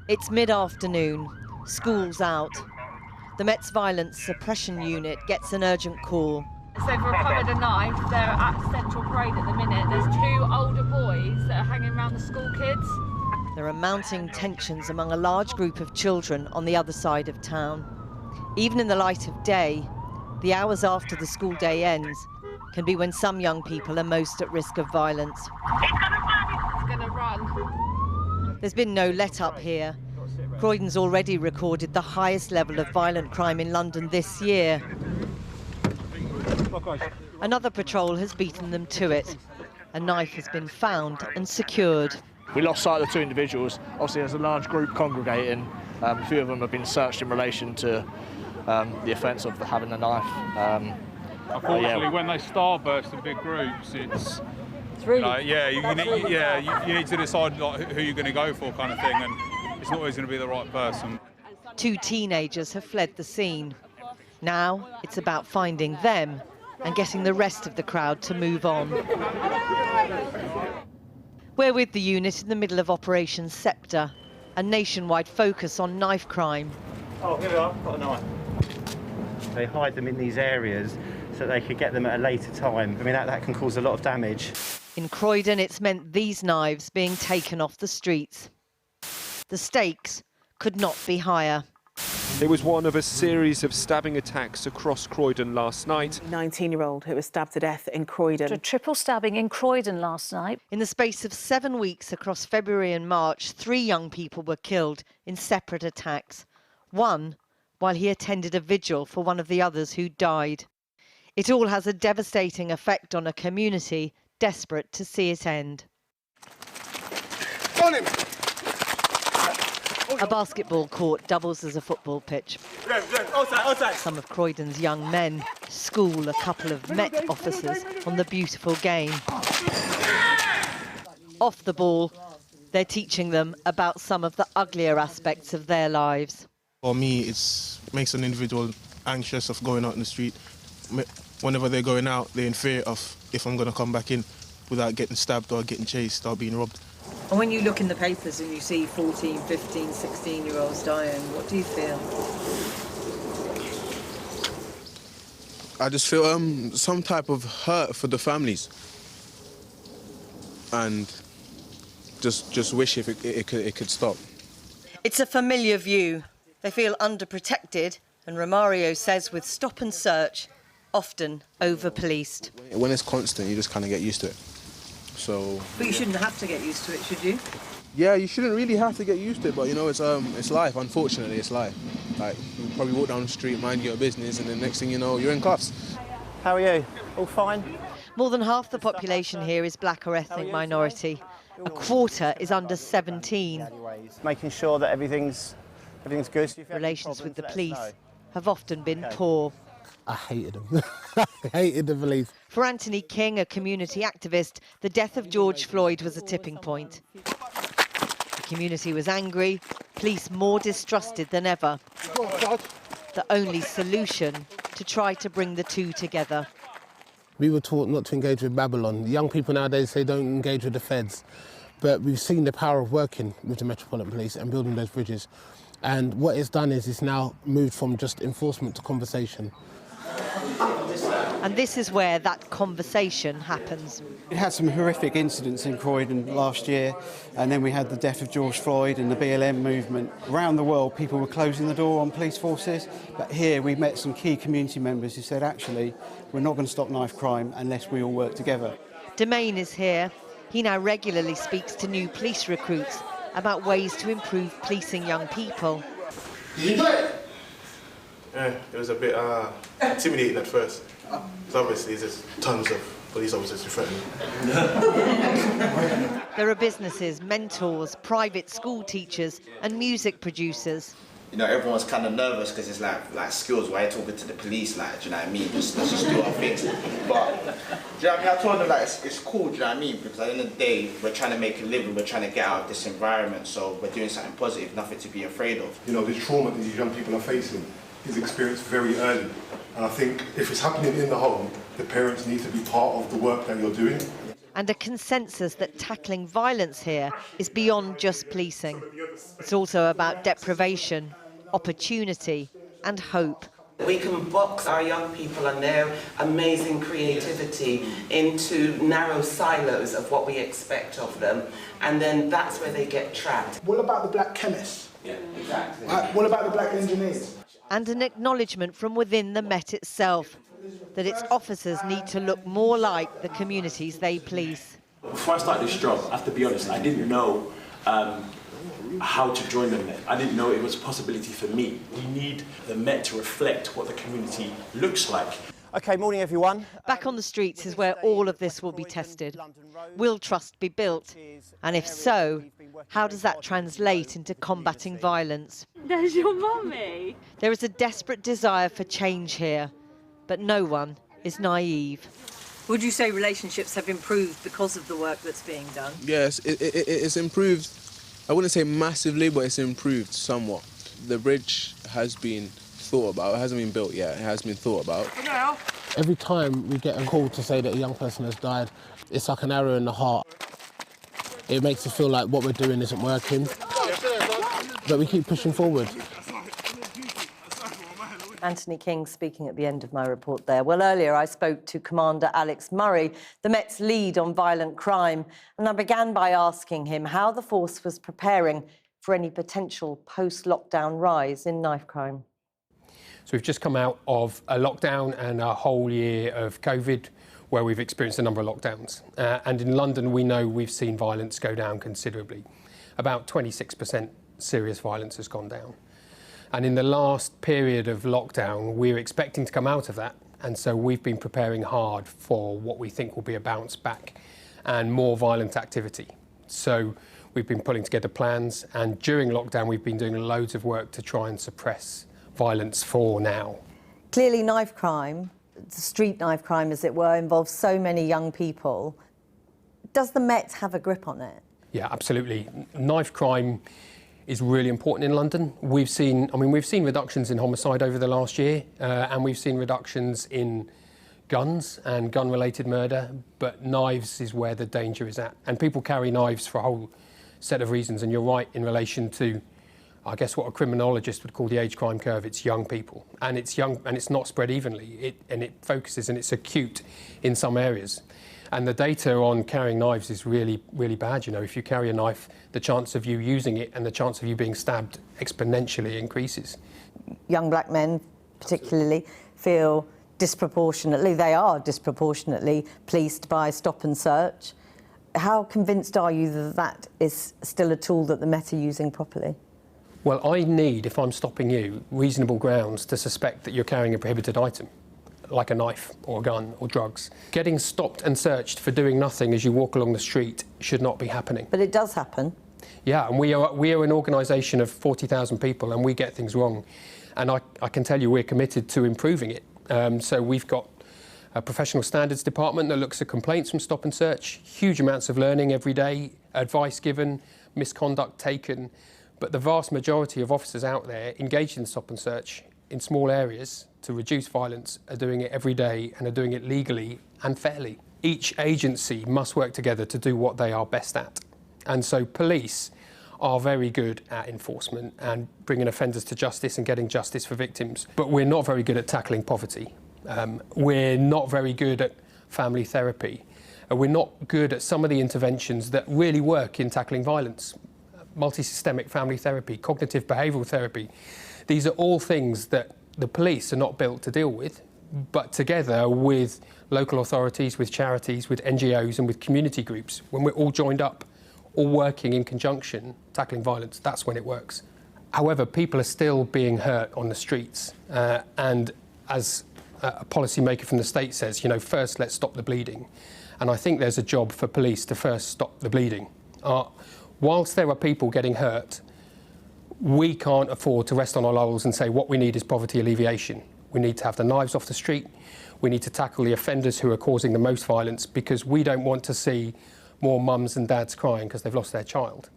It's mid-afternoon, school's out. The Met's Violence Suppression Unit gets an urgent call. So they've recovered a knife. They're at Central Parade at the minute. There's 2 older boys that are hanging around the school kids. There are mounting tensions among a large group of children on the other side of town. Even in the light of day, the hours after the school day ends can be when some young people are most at risk of violence. It's going to run. There's been no let-up here. Croydon's already recorded the highest level of violent crime in London this year. Another patrol has beaten them to it. A knife has been found and secured. We lost sight of the 2 individuals. Obviously, there's a large group congregating. A few of them have been searched in relation to the offence of having a knife. Unfortunately, when they starburst in big groups, it's you need to decide like, who you're going to go for, kind of thing, and it's not always going to be the right person. 2 teenagers have fled the scene. Now it's about finding them and getting the rest of the crowd to move on. We're with the unit in the middle of Operation Sceptre, a nationwide focus on knife crime. Oh, here we are, got a knife. They hide them in these areas so they could get them at a later time. I mean, that can cause a lot of damage. In Croydon, it's meant these knives being taken off the streets. The stakes could not be higher. It was one of a series of stabbing attacks across Croydon last night. 19-year-old who was stabbed to death in Croydon. A triple stabbing in Croydon last night. In the space of 7 weeks across February and March, 3 young people were killed in separate attacks. One while he attended a vigil for one of the others who died. It all has a devastating effect on a community desperate to see it end. On him! A basketball court doubles as a football pitch. Outside. Some of Croydon's young men school a couple of Met officers on the beautiful game. Off the ball, they're teaching them about some of the uglier aspects of their lives. For me, it makes an individual anxious of going out in the street. Whenever they're going out, they're in fear of if I'm going to come back in without getting stabbed or getting chased or being robbed. And when you look in the papers and you see 14, 15, 16-year-olds dying, what do you feel? I just feel some type of hurt for the families, and just wish if it could stop. It's a familiar view. They feel underprotected, and Romario says with stop and search, often over-policed. When it's constant, you just kind of get used to it. So. But you shouldn't have to get used to it, should you? Yeah, you shouldn't really have to get used to it, but you know, it's life. Unfortunately, it's life. Like, you probably walk down the street, mind your business, and then next thing you know, you're in cuffs. How are you? All fine? More than half the population here is black or ethnic minority. A quarter is under 17. Making sure that everything's good. Relations with the police have often been poor. I hated them. I hated the police. For Anthony King, a community activist, the death of George Floyd was a tipping point. The community was angry, police more distrusted than ever. The only solution to try to bring the two together. We were taught not to engage with Babylon. Young people nowadays say don't engage with the feds. But we've seen the power of working with the Metropolitan Police and building those bridges. And what it's done is it's now moved from just enforcement to conversation. And this is where that conversation happens. We had some horrific incidents in Croydon last year, and then we had the death of George Floyd and the BLM movement. Around the world, people were closing the door on police forces, but here we met some key community members who said, actually, we're not going to stop knife crime unless we all work together. Domain is here. He now regularly speaks to new police recruits about ways to improve policing young people. Did you do it? Yeah, it was a bit intimidating at first. So obviously there's tons of police officers who threaten me. There are businesses, mentors, private school teachers and music producers. You know, everyone's kind of nervous because it's like skills where you're talking to the police, like, do you know what I mean? Let's just do our things. But, do you know what I mean? I told them, like, it's cool, do you know what I mean? Because at the end of the day, we're trying to make a living, we're trying to get out of this environment, so we're doing something positive, nothing to be afraid of. You know, the trauma that these young people are facing is experienced very early. And I think if it's happening in the home, the parents need to be part of the work that you're doing. and a consensus that tackling violence here is beyond just policing. It's also about deprivation, opportunity and hope. We can box our young people and their amazing creativity into narrow silos of what we expect of them, and then that's where they get trapped. What about the black chemists? Yeah, exactly. What about the black engineers? And an acknowledgement from within the Met itself that its officers need to look more like the communities they police. Before I started this job, I have to be honest, I didn't know how to join the Met. I didn't know it was a possibility for me. We need the Met to reflect what the community looks like. OK, morning everyone. Back on the streets is where all of this will be tested. Will trust be built? And if so, how does that translate into combating violence? There's your mummy. There is a desperate desire for change here, but no one is naive. Would you say relationships have improved because of the work that's being done? Yes, it's improved. I wouldn't say massively, but it's improved somewhat. The bridge has been thought about. It hasn't been built yet. It has been thought about. Every time we get a call to say that a young person has died, it's like an arrow in the heart. It makes us feel like what we're doing isn't working, but we keep pushing forward. Anthony King speaking at the end of my report there. Well, earlier I spoke to Commander Alex Murray, the Met's lead on violent crime, and I began by asking him how the force was preparing for any potential post-lockdown rise in knife crime. So we've just come out of a lockdown and a whole year of COVID where we've experienced a number of lockdowns. And in London, we know we've seen violence go down considerably. About 26% serious violence has gone down. And in the last period of lockdown, we're expecting to come out of that. And so we've been preparing hard for what we think will be a bounce back and more violent activity. So we've been putting together plans. And during lockdown, we've been doing loads of work to try and suppress violence for now. Clearly, knife crime, street knife crime as it were, involves so many young people. Does the Met have a grip on it? Yeah, absolutely. Knife crime is really important in London. We've seen reductions in homicide over the last year, and we've seen reductions in guns and gun-related murder, but knives is where the danger is at. And people carry knives for a whole set of reasons, and you're right in relation to, I guess, what a criminologist would call the age crime curve. It's young people, and it's young, and it's not spread evenly. It focuses, and it's acute in some areas. And the data on carrying knives is really, really bad. You know, if you carry a knife, the chance of you using it and the chance of you being stabbed exponentially increases. Young black men, particularly, feel disproportionately, they are disproportionately policed by stop and search. How convinced are you that that is still a tool that the Met are using properly? Well, I need, if I'm stopping you, reasonable grounds to suspect that you're carrying a prohibited item, like a knife or a gun or drugs. Getting stopped and searched for doing nothing as you walk along the street should not be happening. But it does happen. Yeah, and we are an organisation of 40,000 people, and we get things wrong. And I can tell you we're committed to improving it. So we've got a professional standards department that looks at complaints from stop and search, huge amounts of learning every day, advice given, misconduct taken. But the vast majority of officers out there engaged in stop and search in small areas to reduce violence are doing it every day and are doing it legally and fairly. Each agency must work together to do what they are best at. And so police are very good at enforcement and bringing offenders to justice and getting justice for victims. But we're not very good at tackling poverty. We're not very good at family therapy. We're not good at some of the interventions that really work in tackling violence. Multi-systemic family therapy, cognitive behavioural therapy. These are all things that the police are not built to deal with, but together with local authorities, with charities, with NGOs and with community groups, when we're all joined up, all working in conjunction, tackling violence, that's when it works. However, people are still being hurt on the streets. And as a policymaker from the state says, you know, first let's stop the bleeding. And I think there's a job for police to first stop the bleeding. Whilst there are people getting hurt, we can't afford to rest on our laurels and say what we need is poverty alleviation. We need to have the knives off the street. We need to tackle the offenders who are causing the most violence, because we don't want to see more mums and dads crying because they've lost their child.